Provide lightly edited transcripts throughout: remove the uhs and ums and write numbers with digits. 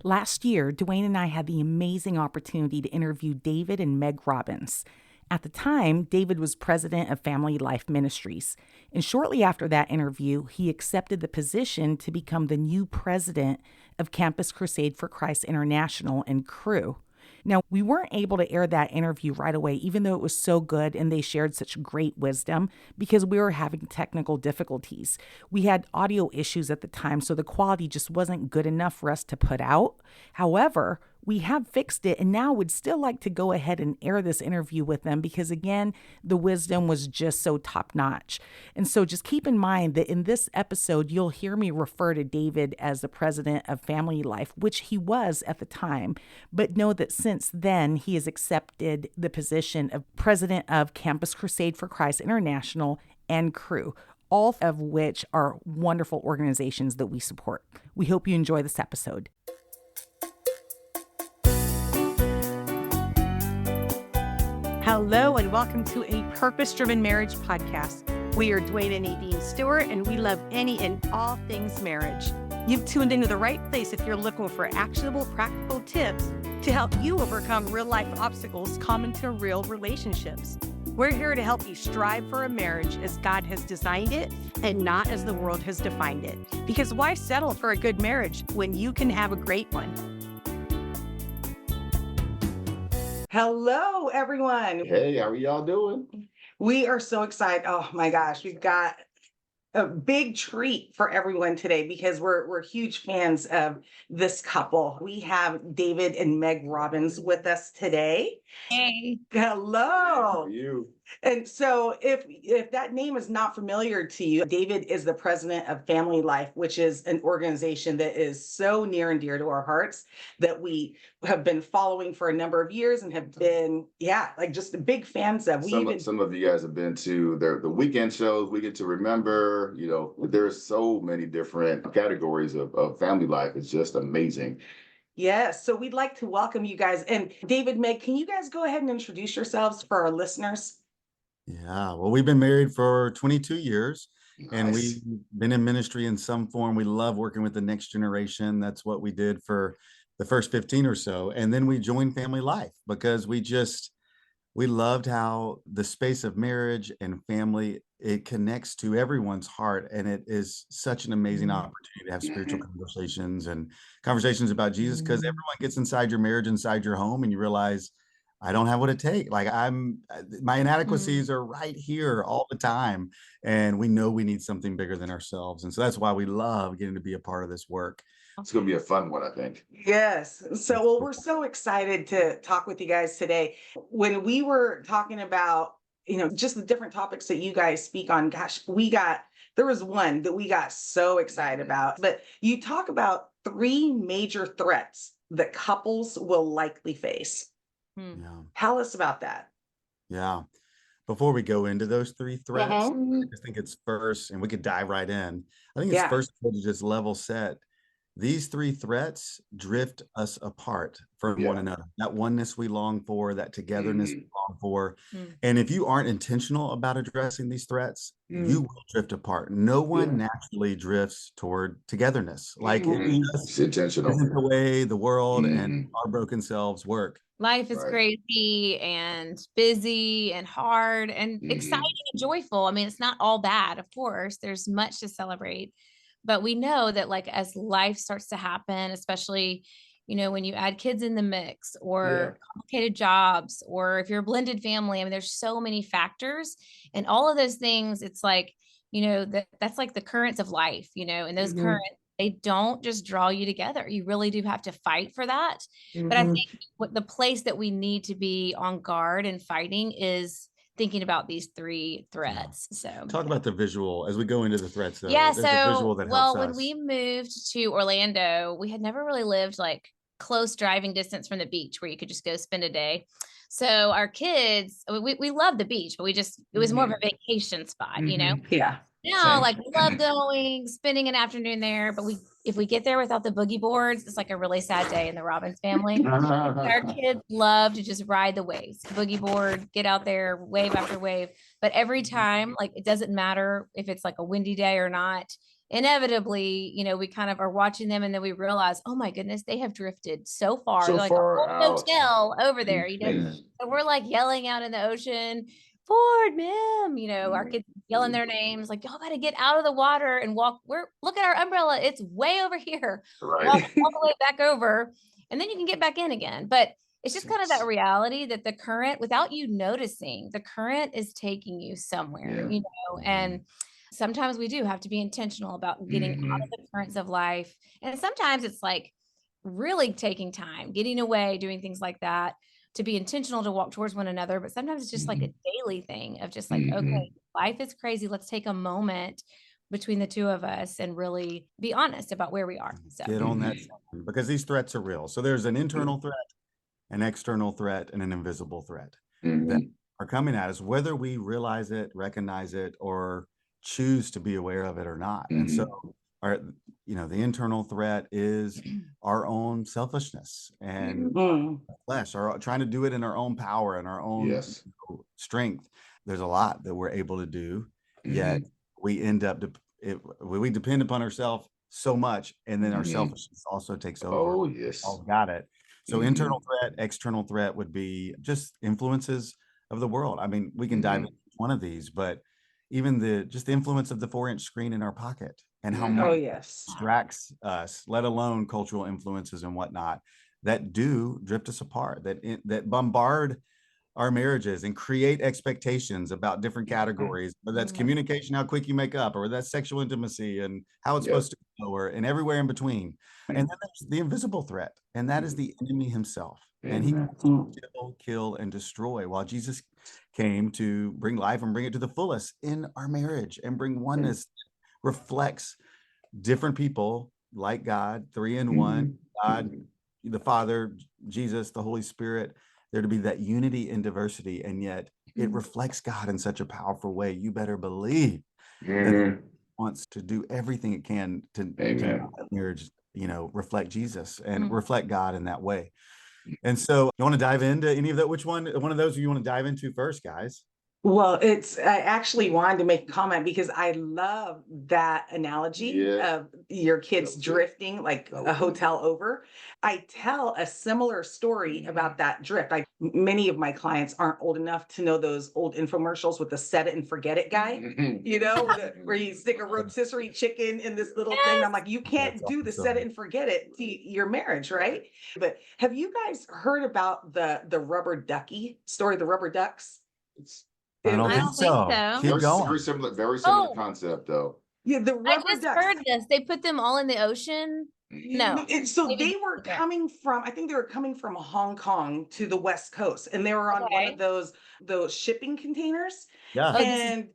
Last year, Dwayne and I had the amazing opportunity to interview David and Meg Robbins. At the time, David was president of Family Life Ministries, and shortly after that interview, he accepted the position to become the new president of Campus Crusade for Christ International and Cru. Now, we weren't able to air that interview right away, even though it was so good and they shared such great wisdom, because we were having technical difficulties. We had audio issues at the time, so the quality just wasn't good enough for us to put out. However, we have fixed it and now would still like to go ahead and air this interview with them because, again, the wisdom was just so top notch. And so just keep in mind that in this episode, you'll hear me refer to David as the president of Family Life, which he was at the time. But know that since then, he has accepted the position of president of Campus Crusade for Christ International and Cru, all of which are wonderful organizations that we support. We hope you enjoy this episode. Hello and welcome to a Purpose-Driven Marriage podcast. We are Dwayne and Nadine Stewart, and we love any and all things marriage. You've tuned into the right place if you're looking for actionable, practical tips to help you overcome real-life obstacles common to real relationships. We're here to help you strive for a marriage as God has designed it and not as the world has defined it. Because why settle for a good marriage when you can have a great one? Hello, everyone. Hey, how are y'all doing? We are so excited. Oh my gosh, we've got a big treat for everyone today because we're huge fans of this couple. We have David and Meg Robbins with us today. Hey. Hello. How are you? And so if that name is not familiar to you, David is the president of Family Life, which is an organization that is so near and dear to our hearts that we have been following for a number of years and have been, just big fans of. Some of you guys have been to the weekend shows. We get to remember, there's so many different categories of family life. It's just amazing. Yes. So we'd like to welcome you guys. And David, Meg, can you guys go ahead and introduce yourselves for our listeners? Yeah, well, we've been married for 22 years and Nice. we've been in ministry in some form. We love working with the next generation. That's what we did for the first 15 or so. And then we joined Family Life because we loved how the space of marriage and family, it connects to everyone's heart. And it is such an amazing opportunity to have spiritual conversations and conversations about Jesus, because everyone gets inside your marriage, inside your home, and you realize, I don't have what it takes. Like my inadequacies are right here all the time. And we know we need something bigger than ourselves. And so that's why we love getting to be a part of this work. It's going to be a fun one, I think. Yes. So, we're so excited to talk with you guys today. When we were talking about, just the different topics that you guys speak on, gosh, there was one that we got so excited about, but you talk about 3 major threats that couples will likely face. Yeah. Tell us about that. Yeah. Before we go into those 3 threats, I Uh-huh. just think it's first, and we could dive right in. I think it's Yeah. first to just level set. These 3 threats drift us apart from one another. That oneness we long for, that togetherness we long for. And if you aren't intentional about addressing these threats, you will drift apart. No one naturally drifts toward togetherness. Like It's intentional. isn't the way the world and our broken selves work. Life is Right. crazy and busy and hard and exciting and joyful. I mean, it's not all bad, of course. There's much to celebrate. But we know that as life starts to happen, especially, when you add kids in the mix or complicated jobs, or if you're a blended family, I mean, there's so many factors and all of those things. It's that's like the currents of life, and those currents, they don't just draw you together. You really do have to fight for that. But I think the place that we need to be on guard and fighting is thinking about these 3 threats. So Talk about the visual as we go into the threats, though. yeah. There's a visual that helps When us. we moved to Orlando, we had never really lived close driving distance from the beach where you could just go spend a day. So our kids, we love the beach, but it was more of a vacation spot, Yeah. Now, we love going, spending an afternoon there, but if we get there without the boogie boards, it's like a really sad day in the Robbins family. Our kids love to just ride the waves, boogie board, get out there, wave after wave. But every time, it doesn't matter if it's a windy day or not, inevitably, we kind of are watching them, and then we realize, oh my goodness, they have drifted so far. So They're like far a whole out. hotel over there, Mhm. So we're like yelling out in the ocean, Ford, ma'am, our kids yelling their names, like, y'all got to get out of the water and walk. Look at our umbrella. It's way over here. Right. Walk all the way back over, and then you can get back in again. But it's just kind of that reality that the current, without you noticing, the current is taking you somewhere, Yeah. and sometimes we do have to be intentional about getting out of the currents of life. And sometimes it's like really taking time, getting away, doing things like that, to be intentional to walk towards one another. But sometimes it's just like a daily thing of just like, okay, life is crazy. Let's take a moment between the two of us and really be honest about where we are. So Get on that, because these threats are real. So there's an internal threat, an external threat, and an invisible threat that are coming at us, whether we realize it, recognize it, or choose to be aware of it or not. And so the internal threat is our own selfishness and flesh, or trying to do it in our own power and our own strength. There's a lot that we're able to do, yet we end up we depend upon ourselves so much, and then our selfishness also takes over. Oh, yes. Oh, got it. So internal threat, external threat would be just influences of the world. I mean, we can dive into one of these, but even the influence of the 4-inch screen in our pocket and how much distracts us, let alone cultural influences and whatnot, that do drift us apart, that bombard our marriages and create expectations about different categories, whether that's communication, how quick you make up, or that's sexual intimacy and how it's supposed to go, and everywhere in between. And then there's the invisible threat, and that is the enemy himself. And he can kill, and destroy, while Jesus came to bring life and bring it to the fullest in our marriage and bring oneness, reflects different people like God, 3 in 1, God, the Father, Jesus, the Holy Spirit, there to be that unity in diversity, and yet it reflects God in such a powerful way. You better believe that it wants to do everything it can to marriage, reflect Jesus and reflect God in that way. And so you want to dive into any of that? Which one of those you want to dive into first, guys? Well, I actually wanted to make a comment because I love that analogy of your kids drifting like a hotel over. I tell a similar story about that drift. Many of my clients aren't old enough to know those old infomercials with the set it and forget it guy, where you stick a rotisserie chicken in this little thing. And I'm like, you can't do the set it and forget it to your marriage, right? But have you guys heard about the rubber ducky story, the rubber ducks? I don't think so. Keep going. Very similar concept, though. Yeah, the rubber I just ducks. heard this. They put them all in the ocean. No. So they were coming from, I think they were coming from Hong Kong to the West Coast, and they were on one of those shipping containers. Yeah. And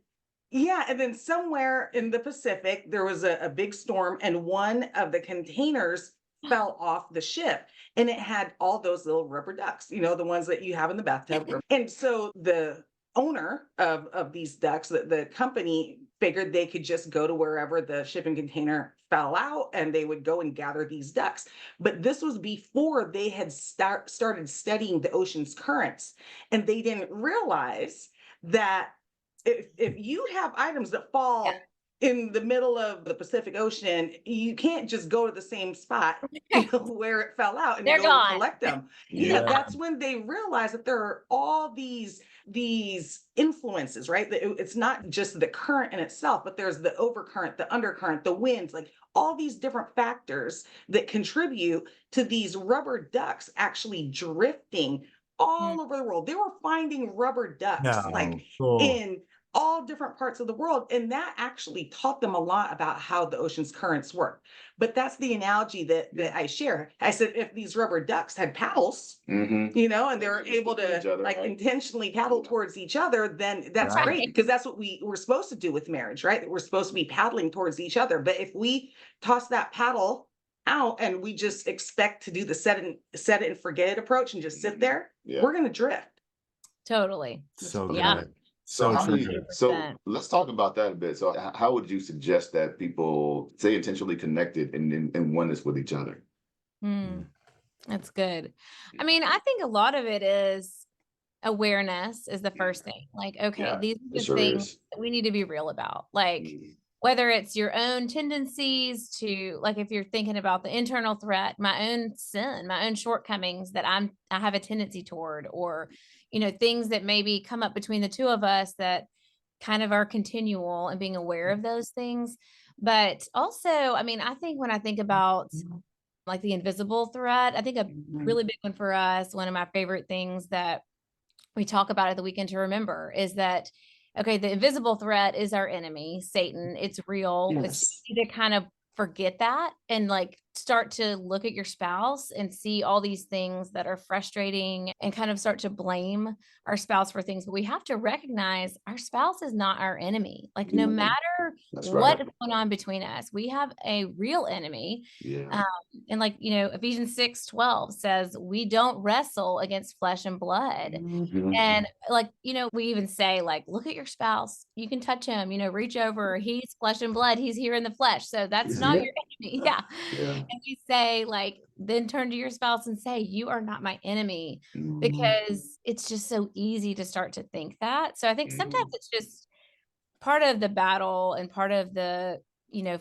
then somewhere in the Pacific, there was a big storm, and one of the containers fell off the ship, and it had all those little rubber ducks, the ones that you have in the bathtub. And so the owner of these ducks, the company figured they could just go to wherever the shipping container fell out, and they would go and gather these ducks. But this was before they had started studying the ocean's currents, and they didn't realize that if you have items that fall in the middle of the Pacific Ocean, you can't just go to the same spot where it fell out and go collect them. That's when they realize that there are all these influences, right? It's not just the current in itself, but there's the overcurrent, the undercurrent, the winds, like all these different factors that contribute to these rubber ducks actually drifting all over the world. They were finding rubber ducks in all different parts of the world. And that actually taught them a lot about how the ocean's currents work. But that's the analogy that I share. I said, if these rubber ducks had paddles, and they're able to intentionally paddle towards each other, then that's great. Because that's what we're supposed to do with marriage, right? We're supposed to be paddling towards each other. But if we toss that paddle out and we just expect to do the set it and forget it approach and just sit there, we're going to drift. Totally. So good. Yeah. So let's talk about that a bit. So how would you suggest that people stay intentionally connected and oneness with each other? That's good. I mean, I think a lot of it is awareness is the first thing. Like, okay, these are the things that we need to be real about. Like, whether it's your own tendencies to, like, if you're thinking about the internal threat, my own sin, my own shortcomings that I have a tendency toward, or, things that maybe come up between the two of us that kind of are continual, and being aware of those things. But also, I mean, I think when I think about like the invisible threat, I think a really big one for us, one of my favorite things that we talk about at the Weekend to Remember, is that, okay, the invisible threat is our enemy, Satan. It's real. It's easy to kind of forget that and like start to look at your spouse and see all these things that are frustrating and kind of start to blame our spouse for things. But we have to recognize our spouse is not our enemy. Like, no matter what is going on between us, we have a real enemy. And like, Ephesians 6:12 says, we don't wrestle against flesh and blood. And like, we even say, like, look at your spouse. You can touch him, reach over. He's flesh and blood. He's here in the flesh. So that's not your enemy. Yeah. And we say, like, then turn to your spouse and say, you are not my enemy, because it's just so easy to start to think that. So I think sometimes it's just part of the battle, and part of the,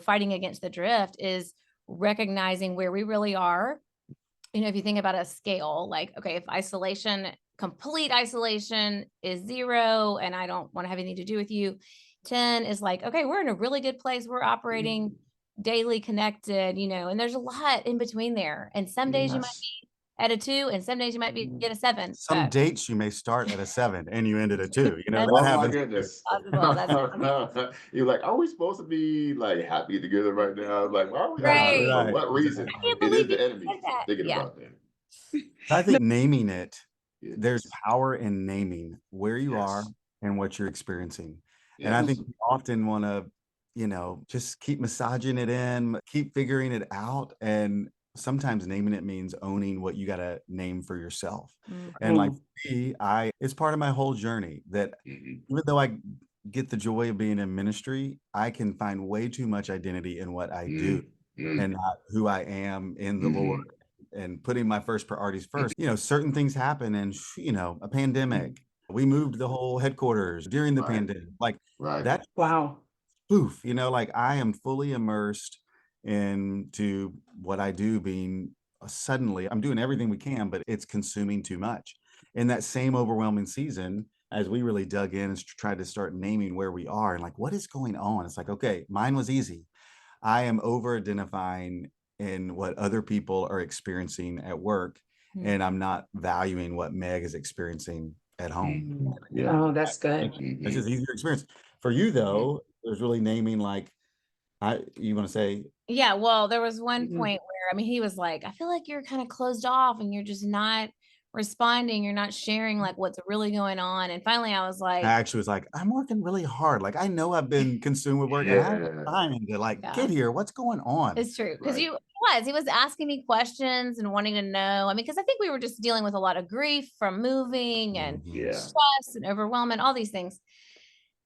fighting against the drift is recognizing where we really are. If you think about a scale, like, okay, if complete isolation is 0 and I don't want to have anything to do with you, 10 is like, okay, we're in a really good place. We're operating daily connected, and there's a lot in between there. And some days you might be at a 2, and some days you might be at a 7. Some dates you may start at a 7 and you end at a 2. That Oh my happens. goodness. That's You're like, are we supposed to be like happy together right now? Like, why are we Right. For what reason? I can't It is believe you the enemy said that. thinking Yeah. about that. I think naming it, there's power in naming where you are and what you're experiencing. And I think we often want to, just keep massaging it in, keep figuring it out. And sometimes naming it means owning what you got to name for yourself. And like me, it's part of my whole journey that even though I get the joy of being in ministry, I can find way too much identity in what I do and not who I am in the Lord, and putting my first priorities first. Certain things happen, and a pandemic. We moved the whole headquarters during the pandemic. Like that's poof, like I am fully immersed into what I do, being suddenly I'm doing everything we can, but it's consuming too much. In that same overwhelming season, as we really dug in and tried to start naming where we are and like, what is going on? It's like, okay, mine was easy. I am over identifying in what other people are experiencing at work, and I'm not valuing what Meg is experiencing at home. Oh, that's good. It's just easier experience. For you though, there's really naming, like, you want to say? Yeah, well, there was one point where, I mean, he was like, I feel like you're kind of closed off and you're just not responding. You're not sharing like what's really going on. And finally I was like, I actually was like, I'm working really hard. Like, I know I've been consumed with work and I have time to like get here. What's going on? It's true. Because he was asking me questions and wanting to know. I mean, because I think we were just dealing with a lot of grief from moving and stress and overwhelming, all these things.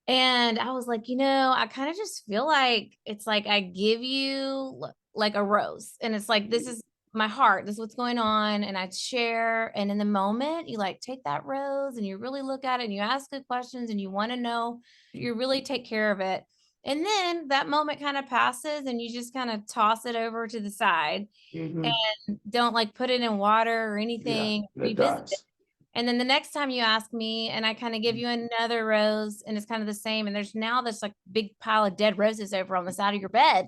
And I was like, I kind of just feel like it's like I give you like a rose, and it's like, this is my heart. This is what's going on. And I share. And in the moment, you like take that rose and you really look at it and you ask good questions and you want to know, you really take care of it. And then that moment kind of passes and you just kind of toss it over to the side and don't like put it in water or anything, revisit it. And then the next time you ask me and I kind of give you another rose and it's kind of the same. And there's now this like big pile of dead roses over on the side of your bed.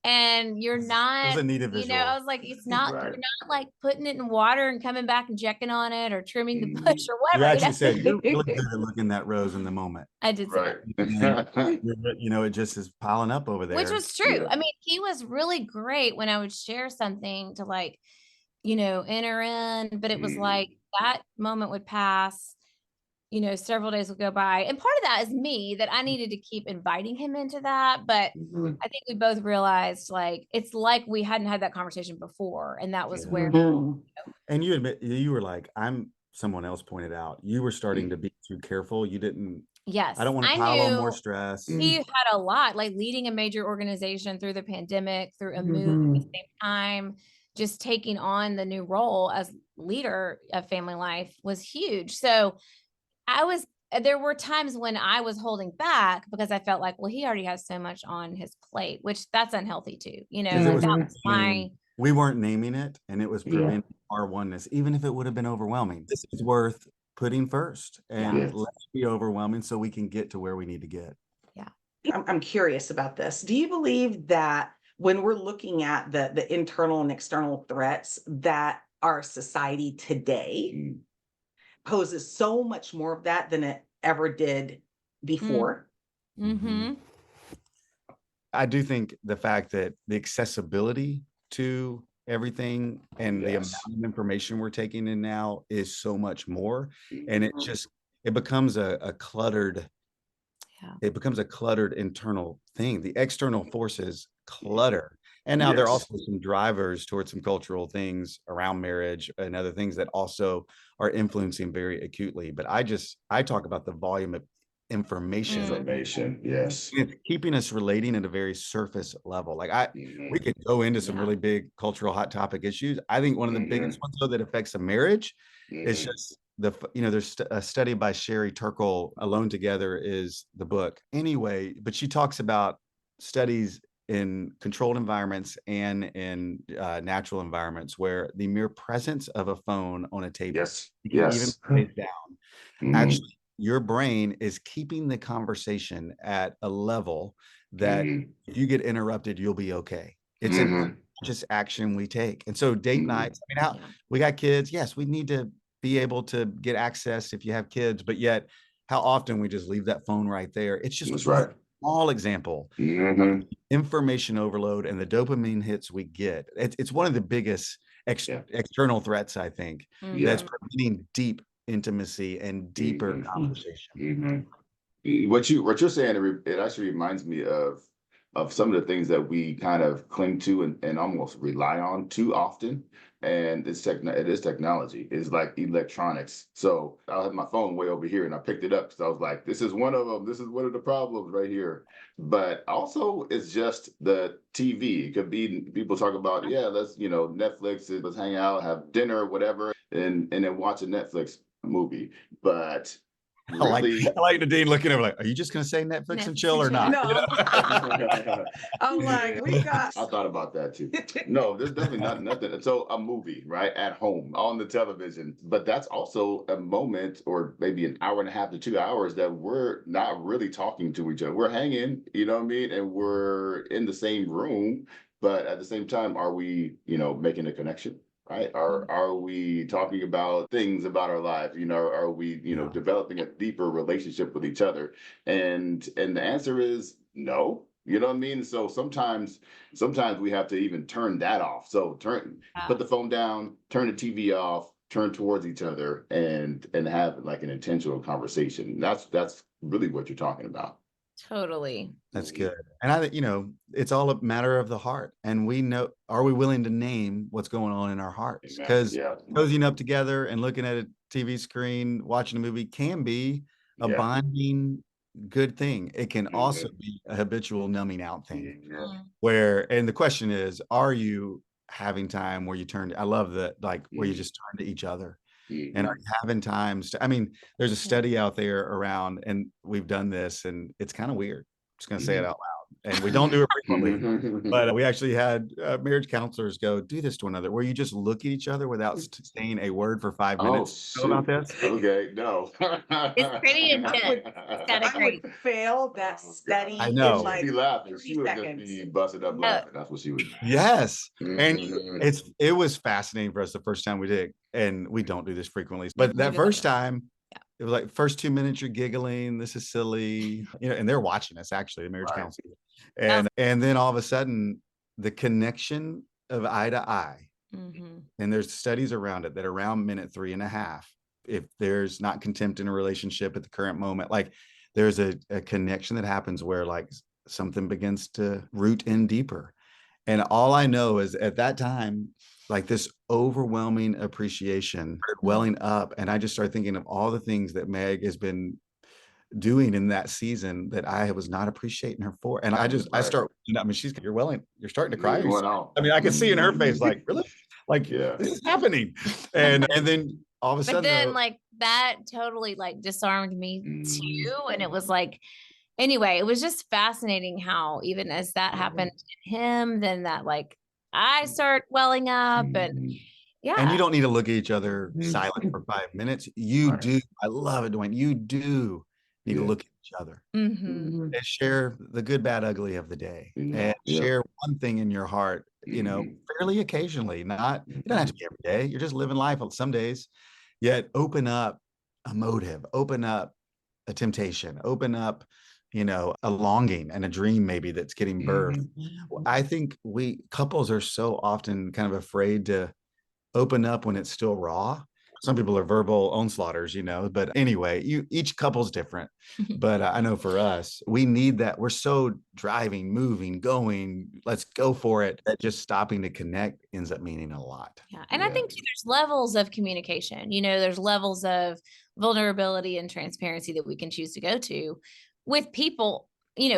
And you're not, it was a neat visual. I was like, it's not, you're not like putting it in water and coming back and checking on it or trimming the bush or whatever. You actually said you're really good at looking that rose in the moment. I did say it just is piling up over there. Which was true. I mean, he was really great when I would share something to like, enter in, but it was like that moment would pass, several days would go by. And part of that is me, that I needed to keep inviting him into that. But I think we both realized like, it's like we hadn't had that conversation before. And that was where. And you admit, you were like, someone else pointed out, you were starting to be too careful. You didn't. Yes. I don't want to pile on more stress. He had a lot, like leading a major organization through the pandemic, through a move at the same time. Just taking on the new role as leader of family life was huge. So I was there were times when I was holding back because I felt like, well, he already has so much on his plate, which that's unhealthy too. You know, It was that was my, we weren't naming it, and it was Yeah. preventing our oneness, even if it would have been overwhelming. This is worth putting first, and Yes. let's be overwhelming so we can get to where we need to get. I'm curious about this. Do you believe that when we're looking at the internal and external threats that our society today Mm. poses so much more of that than it ever did before? mm-hmm. I do think the fact that the accessibility to everything and the Yes. amount of information we're taking in now is so much more, and Mhm. it becomes a cluttered, Yeah. it becomes a cluttered internal thing. The external forces clutter. And now there are Yes. also some drivers towards some cultural things around marriage and other things that also are influencing very acutely. But I talk about the volume of information. Information. Yes. It's keeping us relating at a very surface level. Like Mhm. we could go into some Yeah. really big cultural hot topic issues. I think one of the biggest ones though that affects a marriage is Mhm. just there's a study by Sherry Turkle, Alone Together is the book. Anyway, but she talks about studies in controlled environments and in natural environments where the mere presence of a phone on a table, Yes. even Yes. face down, Mhm. actually your brain is keeping the conversation at a level that Mhm. if you get interrupted, you'll be okay. It's an Mhm. just action we take. And so date Mhm. nights, I mean, how Yeah. we got kids. Yes, we need to be able to get access if you have kids, but yet how often we just leave that phone right there. It's just That's one right. small example of Mhm. information overload and the dopamine hits we get. It's one of the biggest Yeah. external threats, I think, Mm-hmm. that's Yeah. preventing deep intimacy and deeper Mhm. conversation. Mhm. What you're saying, it actually reminds me of some of the things that we kind of cling to and almost rely on too often. And it is technology. It's like electronics. So I had my phone way over here and I picked it up because I was like, this is one of them. This is one of the problems right here. But also it's just the TV. It could be people talk about, yeah, let's, Netflix, let's hang out, have dinner, whatever, and then watch a Netflix movie. But really, I like Nadine looking over like, are you just going to say Netflix and Netflix chill or and chill. not? No. I'm like, we got. I thought about that too. No, there's definitely not nothing. So a movie, right, at home on the television, but that's also a moment, or maybe an hour and a half to 2 hours that we're not really talking to each other. We're hanging, you know what I mean, and we're in the same room, but at the same time, are we, making a connection? Right? Are we talking about things about our lives? Are we, developing a deeper relationship with each other? And the answer is no. You know what I mean? So sometimes we have to even turn that off. So put the phone down, turn the TV off, turn towards each other, and have like an intentional conversation. That's really what you're talking about. Totally. That's good. And I think, it's all a matter of the heart. And we know, are we willing to name what's going on in our hearts? Amen. Because Yeah. cozying up together and looking at a TV screen, watching a movie can be a Yeah. bonding good thing. It can also Mhm. be a habitual numbing out thing Yeah. and the question is, are you having time where you I love that, like where you Mhm. just turn to each other and Mhm. are you having times I mean, there's a study out there around, and we've done this and it's kind of weird. I'm just going to say it out loud. And we don't do it frequently, but we actually had marriage counselors go do this to one another where you just look at each other without saying a word for 5 Oh, minutes. Know about shoot. this? Okay, no. It's pretty intense. It's kind of I great. would fail that study I in know. She'd like be laughing. 30 She would just seconds. be busted up laughing. That's what she would do. Yes. And Mhm. it was fascinating for us the first time we did it. And we don't do this frequently. We But that do first that. time, it was like first 2 minutes you're giggling, this is silly, and they're watching us actually, the marriage Right. counselor. And then all of a sudden the connection of eye to eye, Mm-hmm. and there's studies around it that around minute 3.5, if there's not contempt in a relationship at the current moment, like there's a connection that happens where like something begins to root in deeper. And all I know is at that time, like this overwhelming appreciation started welling up. And I just started thinking of all the things that Meg has been doing in that season that I was not appreciating her for. And I start, I mean, you're starting to cry. Went out. I mean, I can see in her face, like, really? Like Yeah. this is happening. And then all of a But sudden, then though, like that totally like disarmed me Mm. too. And it was like, anyway, it was just fascinating how even as that happened to him, then that like I start welling up and Mhm. and yeah. you don't need to look at each other Mhm. silent for 5 minutes. You Right. do. I love it, Dwayne. You do need to Yeah. look at each other Mhm. Mhm. and share the good, bad, ugly of the day, Yeah. and Yeah. share one thing in your heart, Mhm. fairly occasionally. Not, you don't have to be every day. You're just living life on some days. Yet open up a motive, open up a temptation, open up, a longing and a dream maybe that's getting birthed. Mhm. I think couples are so often kind of afraid to open up when it's still raw. Some people are verbal onslaughters, but anyway, each couple's different. But I know for us, we need that. We're so driving, moving, going, let's go for it, that just stopping to connect ends up meaning a lot. Yeah. And I Yeah. think too, there's levels of communication, there's levels of vulnerability and transparency that we can choose to go to with people,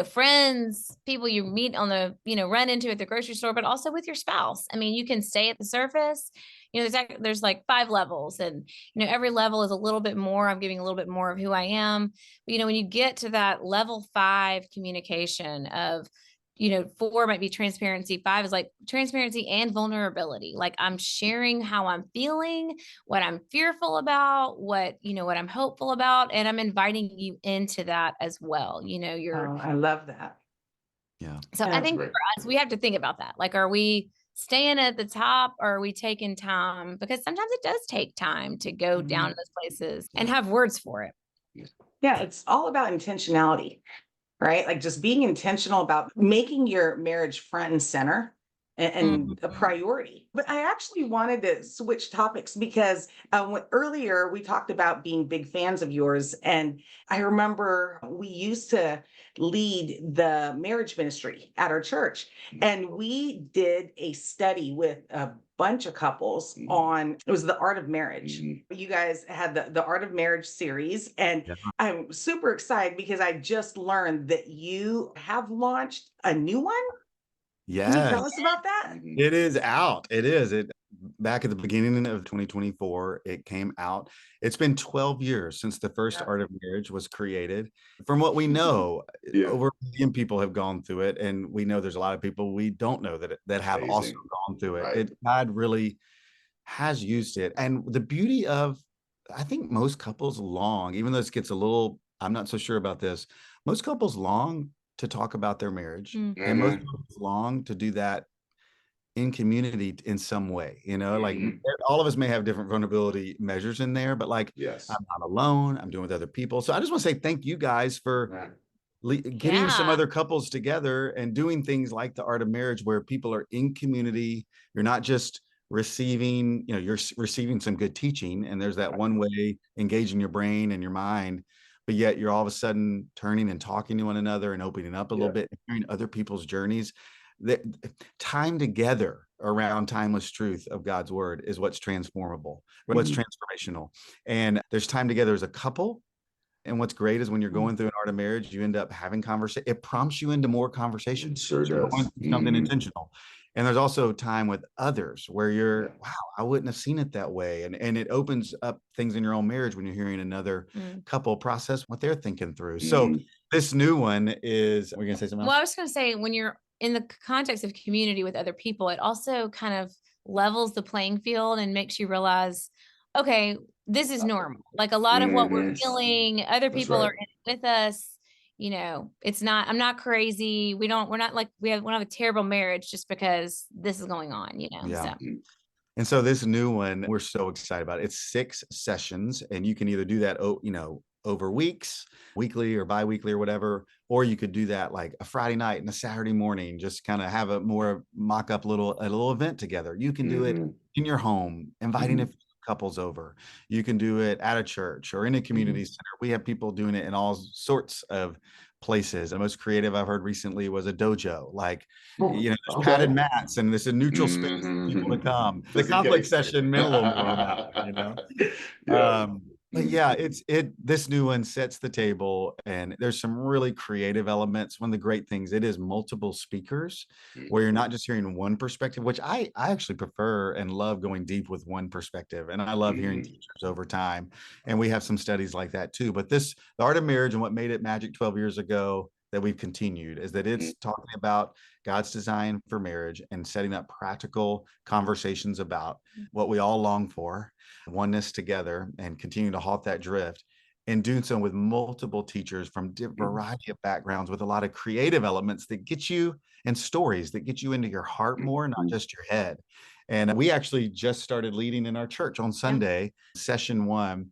friends, people you meet on the, run into at the grocery store, but also with your spouse. I mean, you can stay at the surface, there's like 5 levels and, every level is a little bit more. I'm giving a little bit more of who I am. But, when you get to that level 5 communication of, 4 might be transparency. 5 is like transparency and vulnerability. Like I'm sharing how I'm feeling, what I'm fearful about, what I'm hopeful about. And I'm inviting you into that as well. Oh, I love that. Yeah. So I That's think great. for us, we have to think about that. Like, are we staying at the top or are we taking time? Because sometimes it does take time to go down to those places and have words for it. Yeah, it's all about intentionality, right? Like just being intentional about making your marriage front and center and a priority. But I actually wanted to switch topics because earlier we talked about being big fans of yours. And I remember we used to lead the marriage ministry at our church. And we did a study with a bunch of couples on, it was the art of marriage. You guys had the art of marriage series. And Yeah. I'm super excited because I just learned that you have launched a new one. Can you Yes. tell us about that? It is out. It is. Back at the beginning of 2024, it came out. It's been 12 years since the first Yeah. Art of Marriage was created. From what we know, Yeah. over 1 million people have gone through it, and we know there's a lot of people we don't know that have also Amazing. gone through it. Right. God really has used it, and the beauty of, I think most couples long, even though this gets a little, I'm not so sure about this. Most couples long to talk about their marriage, and most couples long to do that in community in some way, like all of us may have different vulnerability measures in there, but like Yes. I'm not alone. I'm doing with other people. So I just want to say thank you guys for getting some Yeah. other couples together and doing things like the Art of Marriage, where people are in community. You're not just receiving, you're receiving some good teaching, and there's that one way engaging your brain and your mind, but yet you're all of a sudden turning and talking to one another and opening up a little bit and hearing other people's journeys. The time together around timeless truth of God's word is what's transformable, what's transformational. And there's time together as a couple. And what's great is when you're going through an Art of Marriage, you end up having conversation. It prompts you into more conversations. It sure So you're does. going through something intentional. And there's also time with others where you're, wow, I wouldn't have seen it that way. And it opens up things in your own marriage when you're hearing another couple process what they're thinking through. So this new one is, we're going to say something else? Well, I was going to say, when you're in the context of community with other people, it also kind of levels the playing field and makes you realize, okay, this is normal. Like a lot of what we're feeling, other people are in it with us. It's not, I'm not crazy. we're not like, we don't have a terrible marriage just because this is going on, Yeah. So. And so this new one, we're so excited about it. It's 6 sessions, and you can either do that, over weeks, weekly or bi-weekly or whatever, or you could do that like a Friday night and a Saturday morning, just kind of have a more mock-up a little event together. You can do it in your home, inviting a few couples over. You can do it at a church or in a community center. We have people doing it in all sorts of places. The most creative I've heard recently was a dojo, like, there's padded mats and this a neutral space for people to come. The conflict session meant a little more than that, But yeah, this new one sets the table, and there's some really creative elements. One of the great things, it is multiple speakers where you're not just hearing one perspective, which I actually prefer and love going deep with one perspective. And I love hearing teachers over time. And we have some studies like that too. But the Art of Marriage, and what made it magic 12 years ago that we've continued, is that it's talking about God's design for marriage and setting up practical conversations about what we all long for, oneness together, and continue to halt that drift, and doing so with multiple teachers from a variety of backgrounds, with a lot of creative elements that get you, and stories that get you into your heart more, not just your head. And we actually just started leading in our church on Sunday, session 1.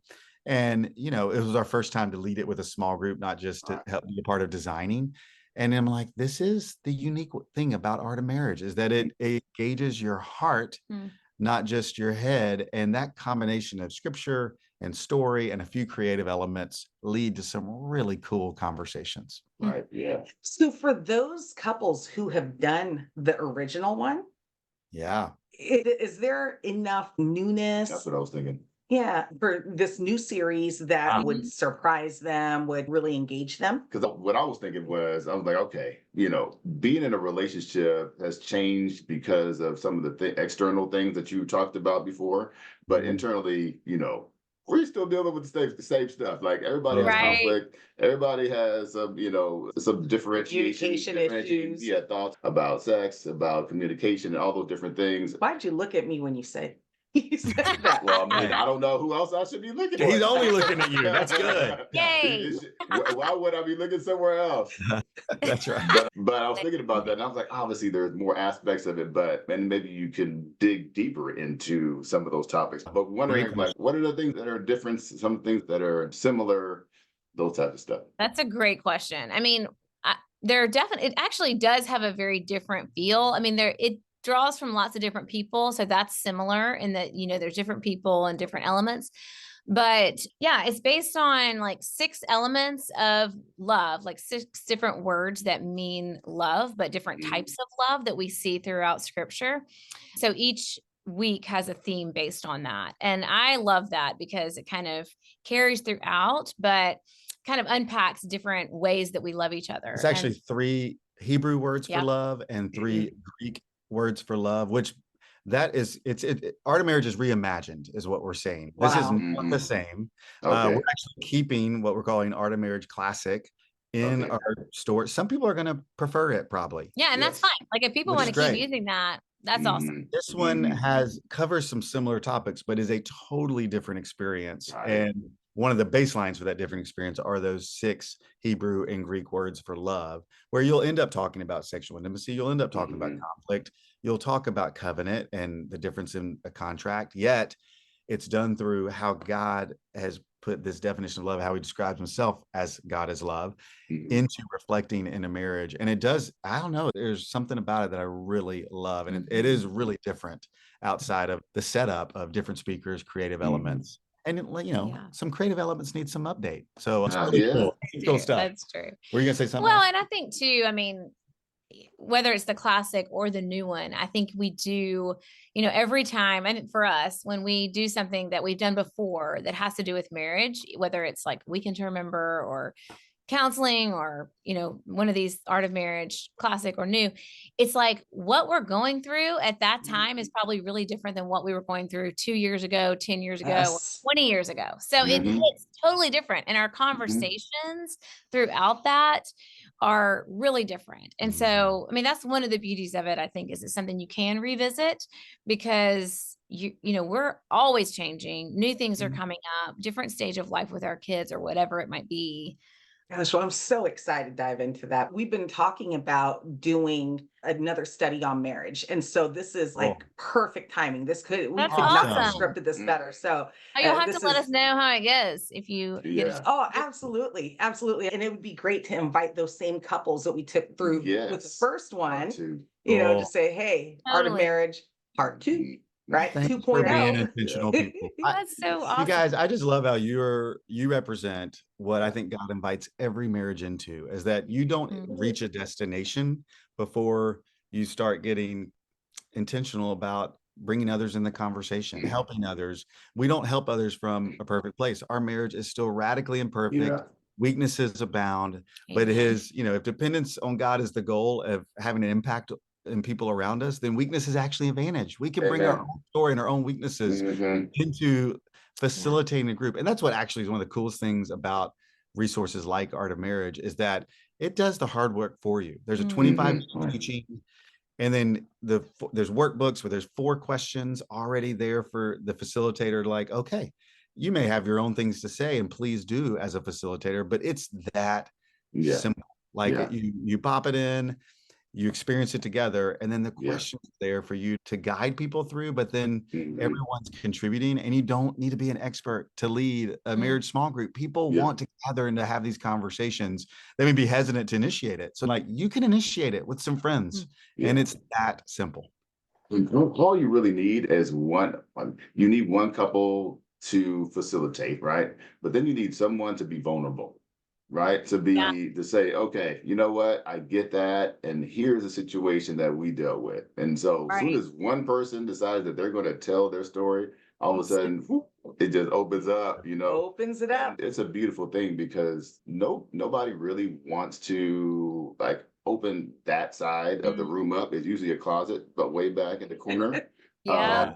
And, it was our first time to lead it with a small group, not just to help be a part of designing. And I'm like, this is the unique thing about Art of Marriage, is that it engages your heart, not just your head. And that combination of scripture and story and a few creative elements lead to some really cool conversations. Right. Yeah. So for those couples who have done the original one, Yeah. is there enough newness? That's what I was thinking. Yeah, for this new series that would surprise them, would really engage them? Because what I was thinking was, I was like, okay, being in a relationship has changed because of some of the external things that you talked about before. But internally, we're still dealing with the same stuff. Like, everybody has conflict. Everybody has some differentiation issues. Yeah, thoughts about sex, about communication, and all those different things. Why'd you look at me when you said that? Well, I mean, I don't know who else I should be looking at. He's only looking at you. That's good. Yay. Why would I be looking somewhere else? That's right. But I was thinking about that, and I was like, obviously there's more aspects of it, and maybe you can dig deeper into some of those topics. But wondering, like, what are the things that are different, some things that are similar, those types of stuff? That's a great question. I mean, it actually does have a very different feel. I mean, it draws from lots of different people. So that's similar in that, there's different people and different elements. But yeah, it's based on like 6 elements of love, like 6 different words that mean love, but different types of love that we see throughout scripture. So each week has a theme based on that. And I love that because it kind of carries throughout, but kind of unpacks different ways that we love each other. It's actually 3 Hebrew words for love and 3 Greek words for love, which Art of Marriage is reimagined, is what we're saying. This is not the same. We're actually keeping what we're calling Art of Marriage Classic in our store. Some people are going to prefer it, probably. Yeah, and that's fine. Like, if people want to keep using that, that's awesome. This one covers some similar topics, but is a totally different experience. And one of the baselines for that different experience are those 6 Hebrew and Greek words for love, where you'll end up talking about sexual intimacy. You'll end up talking about conflict. You'll talk about covenant and the difference in a contract. Yet it's done through how God has put this definition of love, how he describes himself as God is love, into reflecting in a marriage. And it does, I don't know, there's something about it that I really love. And it is really different outside of the setup of different speakers, creative elements. And some creative elements need some update. So it's really cool stuff. That's true. Were you gonna say something? Well, and I think too, I mean, whether it's the classic or the new one, I think we do, every time, and for us, when we do something that we've done before that has to do with marriage, whether it's like Weekend to Remember or counseling or, one of these Art of Marriage, classic or new, it's like what we're going through at that time is probably really different than what we were going through 2 years ago, 10 years ago, 20 years ago. So it's totally different. And our conversations throughout that are really different. And so, I mean, that's one of the beauties of it, I think, is it's something you can revisit because we're always changing. New things are coming up, different stage of life with our kids or whatever it might be. Gosh, well, I'm so excited to dive into that. We've been talking about doing another study on marriage. And so this is like perfect timing. We could not have scripted this better. So you'll have to let us know how it goes if you get it. Oh, absolutely. Absolutely. And it would be great to invite those same couples that we took through with the first one, to say, hey, Art of Marriage, part 2. Right. 2.0. For being intentional people. That's so awesome. You guys, I just love how you represent what I think God invites every marriage into, is that you don't reach a destination before you start getting intentional about bringing others in the conversation, helping others. We don't help others from a perfect place. Our marriage is still radically imperfect. Yeah. Weaknesses abound, but if dependence on God is the goal of having an impact in people around us, then weakness is actually an advantage. We can bring our own story and our own weaknesses into facilitating a group. And that's what actually is one of the coolest things about resources like Art of Marriage, is that it does the hard work for you. There's a 25 teaching, and then there's workbooks where there's 4 questions already there for the facilitator. Like, okay, you may have your own things to say, and please do as a facilitator, but it's that simple. Like you pop it in, you experience it together, and then the questions there for you to guide people through, but then everyone's contributing, and you don't need to be an expert to lead a marriage small group. People want to gather and to have these conversations. They may be hesitant to initiate it. So like, you can initiate it with some friends, and it's that simple. All you really need is you need one couple to facilitate, right? But then you need someone to be vulnerable. Right? To say, okay, you know what? I get that. And here's a situation that we dealt with. And so as soon as one person decides that they're going to tell their story, all of a sudden it just opens up, Opens it up. It's a beautiful thing, because nobody really wants to like open that side of the room up. It's usually a closet, but way back in the corner.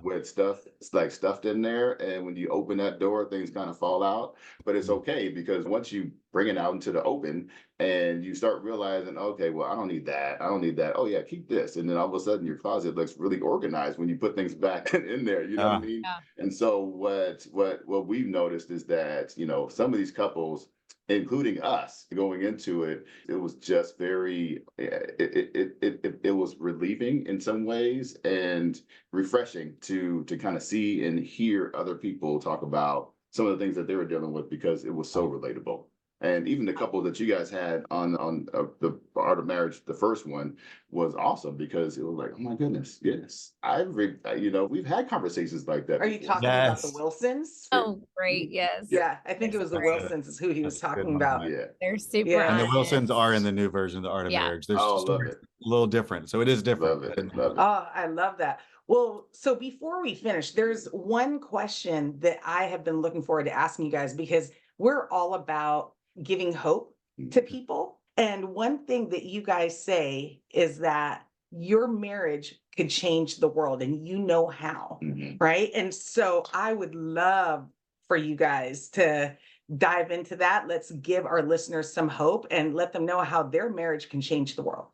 With stuff, it's like stuffed in there, and when you open that door, things kind of fall out. But it's okay, because once you bring it out into the open and you start realizing, okay, well, I don't need that, oh yeah, keep this, and then all of a sudden your closet looks really organized when you put things back in there. You know what I mean? And so what we've noticed is that some of these couples, including us, going into it, it was just very, it was relieving in some ways, and refreshing to kind of see and hear other people talk about some of the things that they were dealing with, because it was so relatable. And even the couple that you guys had on the Art of Marriage, the first one, was awesome, because it was like, oh my goodness, yes, we've had conversations like that. Are you talking about the Wilsons? Oh, great, yes. Yeah, I think it was the Wilsons is who he was talking about. Yeah, they're super. And the honest. Wilsons are in the new version of the Art of Marriage. There's love it. a little different, so it is different. Love it. Love it. Oh, I love that. Well, so before we finish, there's one question that I have been looking forward to asking you guys, because we're all about giving hope to people. And one thing that you guys say is that your marriage could change the world, and you know how, right? And so I would love for you guys to dive into that. Let's give our listeners some hope and let them know how their marriage can change the world.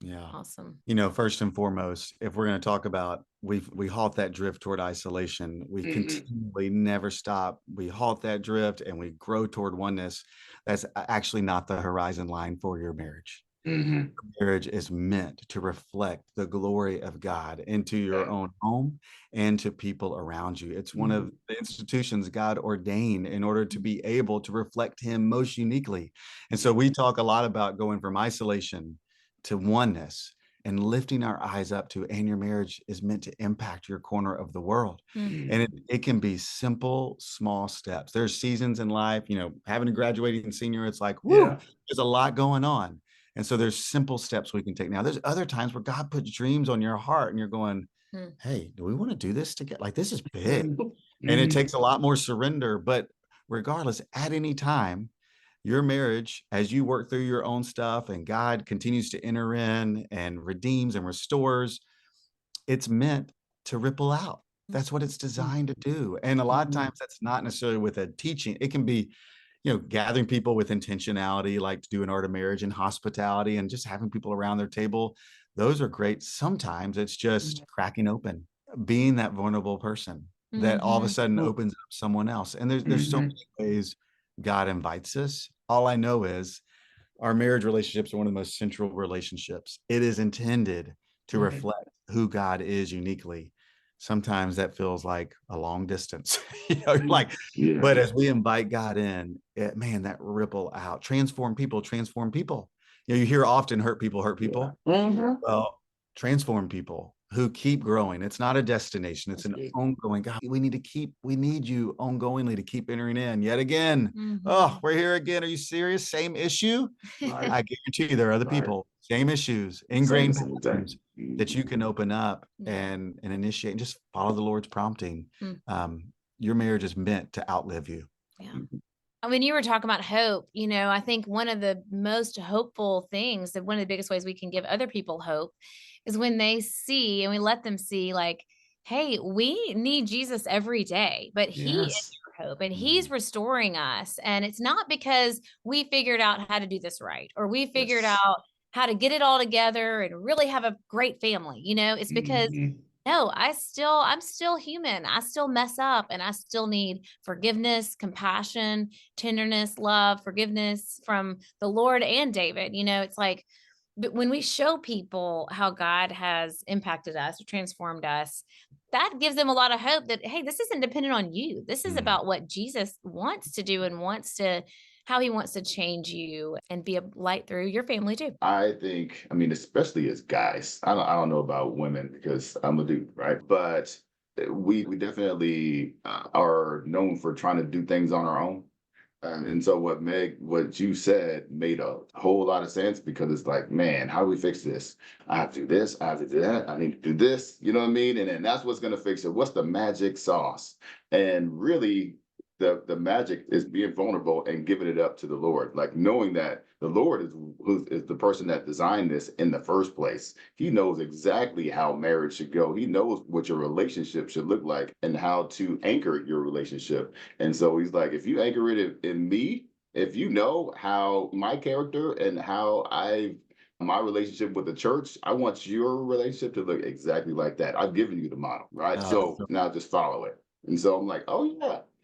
Yeah. Awesome. First and foremost, if we're going to talk about, we halt that drift toward isolation. We continually never stop. We halt that drift and we grow toward oneness. That's actually not the horizon line for your marriage. Marriage is meant to reflect the glory of God into your own home and to people around you. It's one of the institutions God ordained in order to be able to reflect Him most uniquely. And so we talk a lot about going from isolation to oneness and lifting our eyes up to, and your marriage is meant to impact your corner of the world. And it can be simple, small steps. There's seasons in life, having a graduating senior, it's like, there's a lot going on. And so there's simple steps we can take. Now, there's other times where God puts dreams on your heart and you're going, hey, do we want to do this together? Like, this is big. And it takes a lot more surrender. But regardless, at any time, your marriage, as you work through your own stuff and God continues to enter in and redeems and restores, it's meant to ripple out. That's what it's designed to do. And a lot of times that's not necessarily with a teaching. It can be, gathering people with intentionality, like to do an Art of Marriage, and hospitality, and just having people around their table. Those are great. Sometimes it's just cracking open, being that vulnerable person that all of a sudden opens up someone else. And there's so many ways God invites us. All I know is our marriage relationships are one of the most central relationships. It is intended to reflect who God is uniquely. Sometimes that feels like a long distance, but as we invite God in, that ripple out, transform people. You hear often hurt people. Well, transform people. who keep growing. It's not a destination. It's That's an good. ongoing. God, we need you ongoingly to keep entering in yet again. Mhm. Oh, we're here again. Are you serious? Same issue? Right. I guarantee you there are other Right. people, same issues, Same ingrained single thing. patterns that you can open up Yeah. and initiate and just follow the Lord's prompting. Mm. Your marriage is meant to outlive you. Yeah. I mean, you were talking about hope. I think one of the most hopeful things, that one of the biggest ways we can give other people hope is when they see and we let them see, like, hey, we need Jesus every day, but he is Yes. your hope and he's restoring us. And it's not because we figured out how to do this right, or we figured Yes. out how to get it all together and really have a great family. It's because no, I'm still human. I still mess up and I still need forgiveness, compassion, tenderness, love, forgiveness from the Lord and David. It's like, but when we show people how God has impacted us or transformed us, that gives them a lot of hope that, hey, this isn't dependent on you. This is about what Jesus wants to do and how he wants to change you and be a light through your family too. I think, I mean, especially as guys, I don't know about women because I'm a dude, right? But we definitely are known for trying to do things on our own. And so what you said made a whole lot of sense, because it's like, man, how do we fix this? I have to do this, I have to do that, I need to do this, you know what I mean? And then that's what's going to fix it. What's the magic sauce? And really, the magic is being vulnerable and giving it up to the Lord, like knowing that the Lord is the person that designed this in the first place. He knows exactly how marriage should go. He knows what your relationship should look like and how to anchor your relationship. And so he's like, if you anchor it in me, if you know how my character and how my relationship with the church, I want your relationship to look exactly like that. I've given you the model, right? So now just follow it. And so I'm like, oh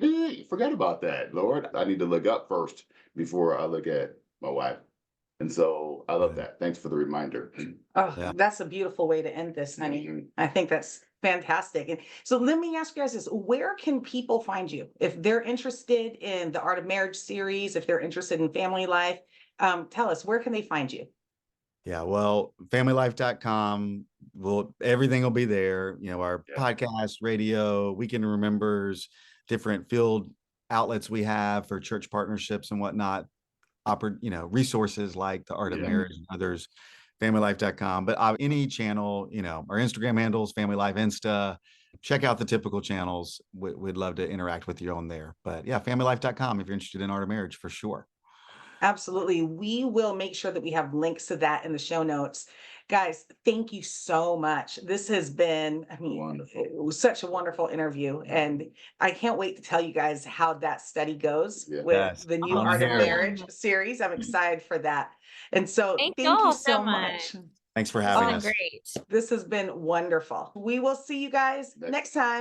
yeah, forget about that, Lord. I need to look up first before I look at my wife. And so I love that. Thanks for the reminder. Oh, Yeah. that's a beautiful way to end this, honey. I think that's fantastic. And so let me ask you guys this: where can people find you if they're interested in the Art of Marriage series, if they're interested in family life? Tell us, where can they find you? Yeah, well, familylife.com, everything will be there. Our Yeah. podcast, radio, Weekend Remembers, different field outlets we have for church partnerships and whatnot, resources like the Art of Yeah. Marriage and others, familylife.com. But any channel, our Instagram handles, Family Life Insta, check out the typical channels. We'd love to interact with you on there. But yeah, familylife.com if you're interested in Art of Marriage, for sure. Absolutely. We will make sure that we have links to that in the show notes. Guys, thank you so much. This has been, Wonderful. it was such a wonderful interview. And I can't wait to tell you guys how that study goes with Yes. the new I'm Art of here. Marriage series. I'm excited for that. And so Thank thank you y'all so so much. much. Thanks for It's having been us. great. This has been wonderful. We will see you guys next time.